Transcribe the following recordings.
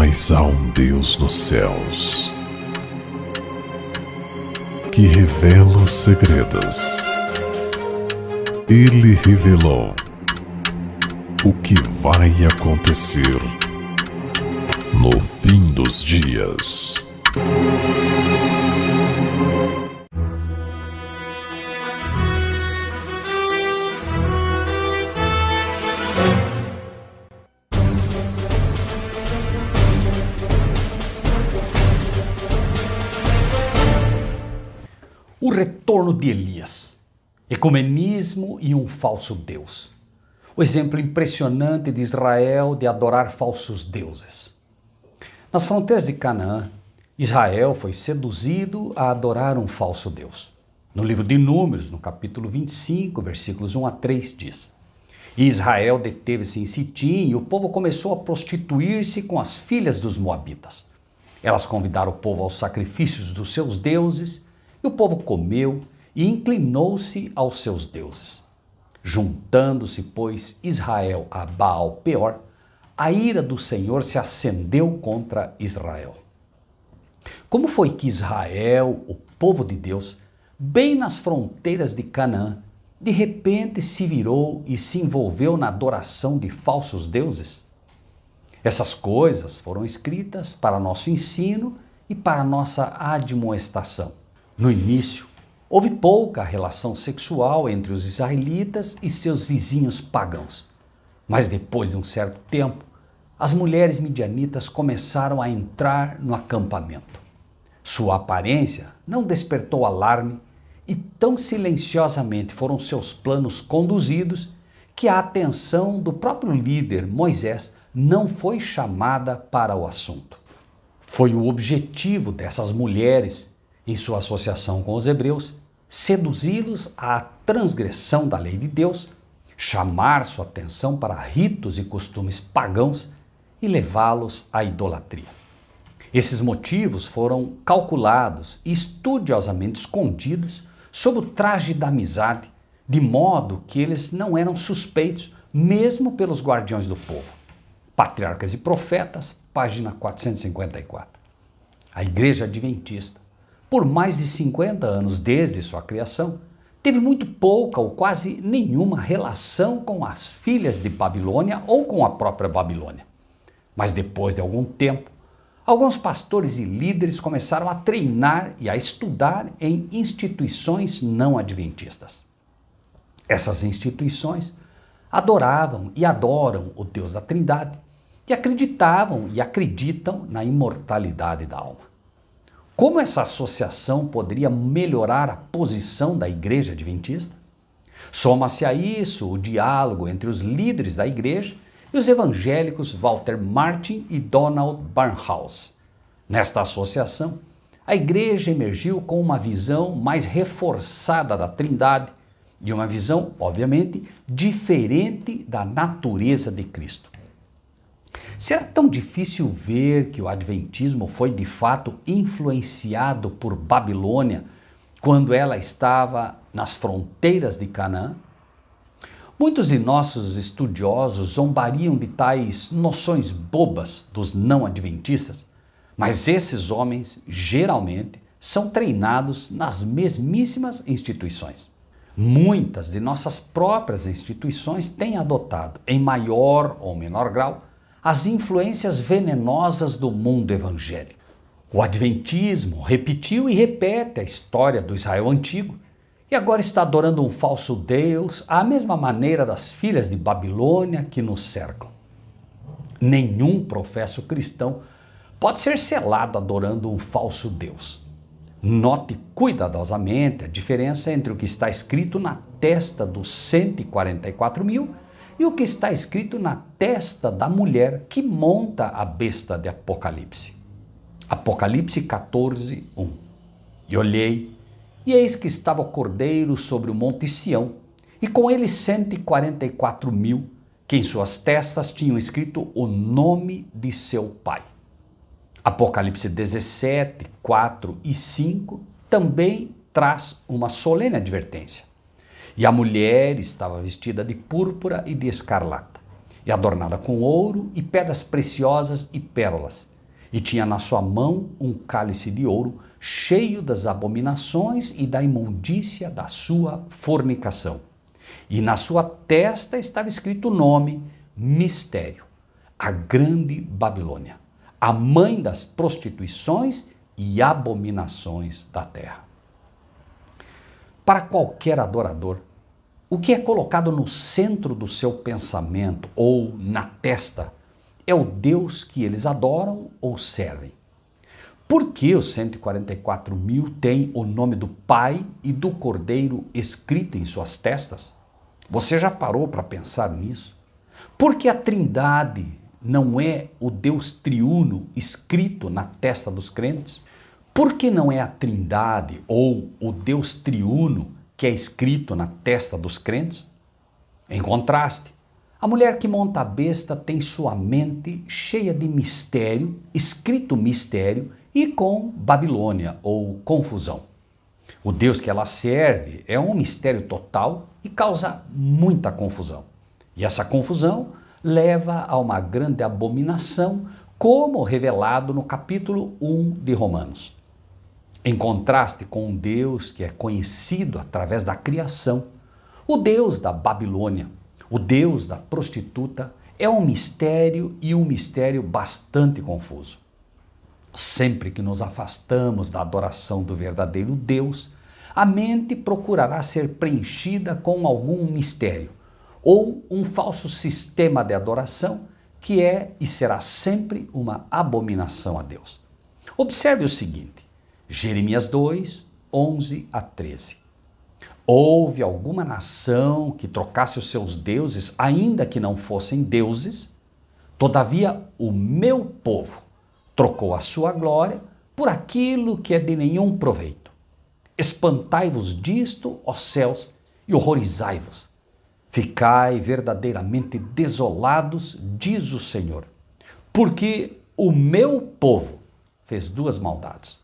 Mas há um Deus nos céus que revela os segredos. Ele revelou o que vai acontecer no fim dos dias. O retorno de Elias, ecumenismo e um falso Deus. O exemplo impressionante de Israel de adorar falsos deuses. Nas fronteiras de Canaã, Israel foi seduzido a adorar um falso Deus. No livro de Números, no capítulo 25, versículos 1 a 3, diz: E Israel deteve-se em Sitim e o povo começou a prostituir-se com as filhas dos moabitas. Elas convidaram o povo aos sacrifícios dos seus deuses, e o povo comeu e inclinou-se aos seus deuses. Juntando-se, pois, Israel a Baal-peor, a ira do Senhor se acendeu contra Israel. Como foi que Israel, o povo de Deus, bem nas fronteiras de Canaã, de repente se virou e se envolveu na adoração de falsos deuses? Essas coisas foram escritas para nosso ensino e para nossa admoestação. No início, houve pouca relação sexual entre os israelitas e seus vizinhos pagãos. Mas depois de um certo tempo, as mulheres midianitas começaram a entrar no acampamento. Sua aparência não despertou alarme e tão silenciosamente foram seus planos conduzidos que a atenção do próprio líder, Moisés, não foi chamada para o assunto. Foi o objetivo dessas mulheres, em sua associação com os hebreus, seduzi-los à transgressão da lei de Deus, chamar sua atenção para ritos e costumes pagãos e levá-los à idolatria. Esses motivos foram calculados e estudiosamente escondidos sob o traje da amizade, de modo que eles não eram suspeitos, mesmo pelos guardiões do povo. Patriarcas e Profetas, página 454. A Igreja Adventista, por mais de 50 anos desde sua criação, teve muito pouca ou quase nenhuma relação com as filhas de Babilônia ou com a própria Babilônia. Mas depois de algum tempo, alguns pastores e líderes começaram a treinar e a estudar em instituições não adventistas. Essas instituições adoravam e adoram o Deus da Trindade e acreditavam e acreditam na imortalidade da alma. Como essa associação poderia melhorar a posição da Igreja Adventista? Soma-se a isso o diálogo entre os líderes da Igreja e os evangélicos Walter Martin e Donald Barnhouse. Nesta associação, a Igreja emergiu com uma visão mais reforçada da Trindade e uma visão, obviamente, diferente da natureza de Cristo. Será tão difícil ver que o Adventismo foi de fato influenciado por Babilônia quando ela estava nas fronteiras de Canaã? Muitos de nossos estudiosos zombariam de tais noções bobas dos não-adventistas, mas esses homens, geralmente, são treinados nas mesmíssimas instituições. Muitas de nossas próprias instituições têm adotado, em maior ou menor grau, as influências venenosas do mundo evangélico. O Adventismo repetiu e repete a história do Israel antigo e agora está adorando um falso Deus à mesma maneira das filhas de Babilônia que nos cercam. Nenhum professo cristão pode ser selado adorando um falso Deus. Note cuidadosamente a diferença entre o que está escrito na testa dos 144 mil e o que está escrito na testa da mulher que monta a besta de Apocalipse. Apocalipse 14, 1. E olhei, e eis que estava o Cordeiro sobre o monte Sião, e com ele 144 mil, que em suas testas tinham escrito o nome de seu pai. Apocalipse 17, 4 e 5 também traz uma solene advertência. E a mulher estava vestida de púrpura e de escarlata, e adornada com ouro e pedras preciosas e pérolas, e tinha na sua mão um cálice de ouro cheio das abominações e da imundícia da sua fornicação. E na sua testa estava escrito o nome Mistério, a grande Babilônia, a mãe das prostituições e abominações da terra. Para qualquer adorador, o que é colocado no centro do seu pensamento ou na testa é o Deus que eles adoram ou servem. Por que os 144 mil têm o nome do Pai e do Cordeiro escrito em suas testas? Você já parou para pensar nisso? Por que a Trindade não é o Deus triuno escrito na testa dos crentes? Por que não é a Trindade ou o Deus triuno que é escrito na testa dos crentes? Em contraste, a mulher que monta a besta tem sua mente cheia de mistério, escrito mistério, e com Babilônia ou confusão. O Deus que ela serve é um mistério total e causa muita confusão. E essa confusão leva a uma grande abominação, como revelado no capítulo 1 de Romanos. Em contraste com um Deus que é conhecido através da criação, o Deus da Babilônia, o Deus da prostituta, é um mistério e um mistério bastante confuso. Sempre que nos afastamos da adoração do verdadeiro Deus, a mente procurará ser preenchida com algum mistério ou um falso sistema de adoração que é e será sempre uma abominação a Deus. Observe o seguinte, Jeremias 2, 11 a 13. Houve alguma nação que trocasse os seus deuses, ainda que não fossem deuses? Todavia, o meu povo trocou a sua glória por aquilo que é de nenhum proveito. Espantai-vos disto, ó céus, e horrorizai-vos. Ficai verdadeiramente desolados, diz o Senhor, porque o meu povo fez duas maldades.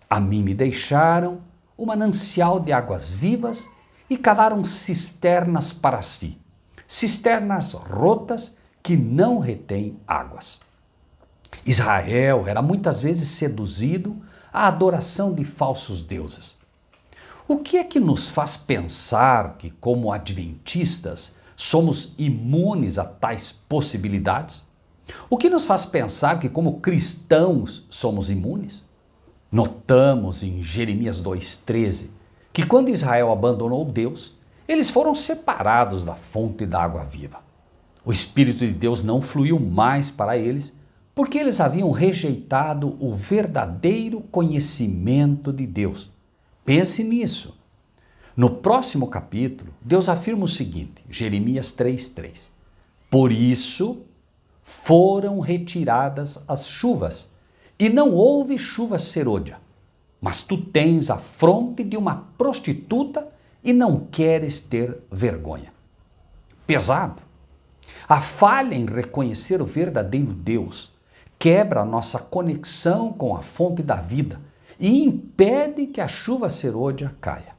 A mim me deixaram um manancial de águas vivas e cavaram cisternas para si, cisternas rotas que não retêm águas. Israel era muitas vezes seduzido à adoração de falsos deuses. O que é que nos faz pensar que, como adventistas, somos imunes a tais possibilidades? O que nos faz pensar que, como cristãos, somos imunes? Notamos em Jeremias 2,13 que quando Israel abandonou Deus, eles foram separados da fonte da água viva. O Espírito de Deus não fluiu mais para eles, porque eles haviam rejeitado o verdadeiro conhecimento de Deus. Pense nisso. No próximo capítulo, Deus afirma o seguinte, Jeremias 3,3. Por isso foram retiradas as chuvas, e não houve chuva serôdia. Mas tu tens a fronte de uma prostituta e não queres ter vergonha. Pesado. A falha em reconhecer o verdadeiro Deus quebra a nossa conexão com a fonte da vida e impede que a chuva serôdia caia.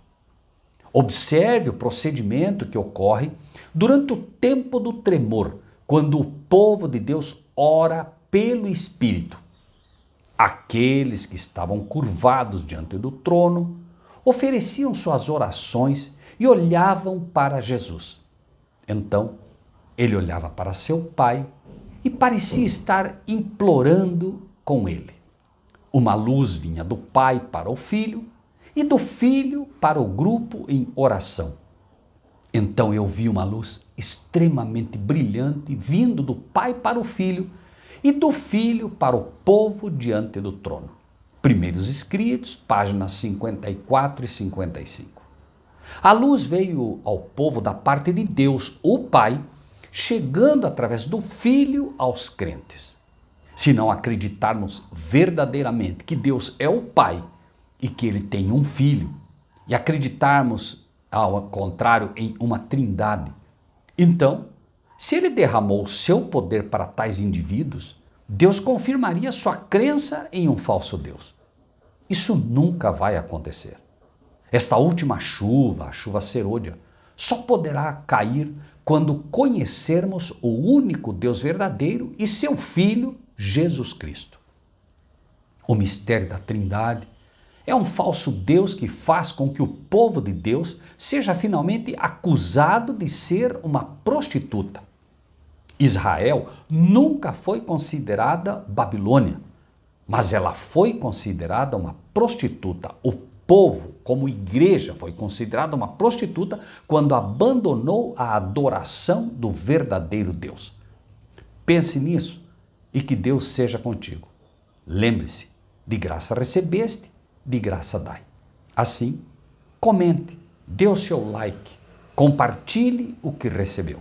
Observe o procedimento que ocorre durante o tempo do tremor, quando o povo de Deus ora pelo Espírito. Aqueles que estavam curvados diante do trono ofereciam suas orações e olhavam para Jesus. Então, ele olhava para seu pai e parecia estar implorando com ele. Uma luz vinha do pai para o filho e do filho para o grupo em oração. Então eu vi uma luz extremamente brilhante vindo do pai para o filho e do filho para o povo diante do trono. Primeiros Escritos, páginas 54 e 55. A luz veio ao povo da parte de Deus, o Pai, chegando através do Filho aos crentes. Se não acreditarmos verdadeiramente que Deus é o Pai e que Ele tem um Filho, e acreditarmos, ao contrário, em uma trindade, então, se Ele derramou o seu poder para tais indivíduos, Deus confirmaria sua crença em um falso Deus. Isso nunca vai acontecer. Esta última chuva, a chuva serôdia, só poderá cair quando conhecermos o único Deus verdadeiro e seu Filho, Jesus Cristo. o mistério da Trindade. É um falso Deus que faz com que o povo de Deus seja finalmente acusado de ser uma prostituta. Israel nunca foi considerada Babilônia, mas ela foi considerada uma prostituta. O povo, como igreja, foi considerada uma prostituta quando abandonou a adoração do verdadeiro Deus. Pense nisso e que Deus seja contigo. Lembre-se, de graça recebeste, de graça dai. Assim, comente, dê o seu like, compartilhe o que recebeu.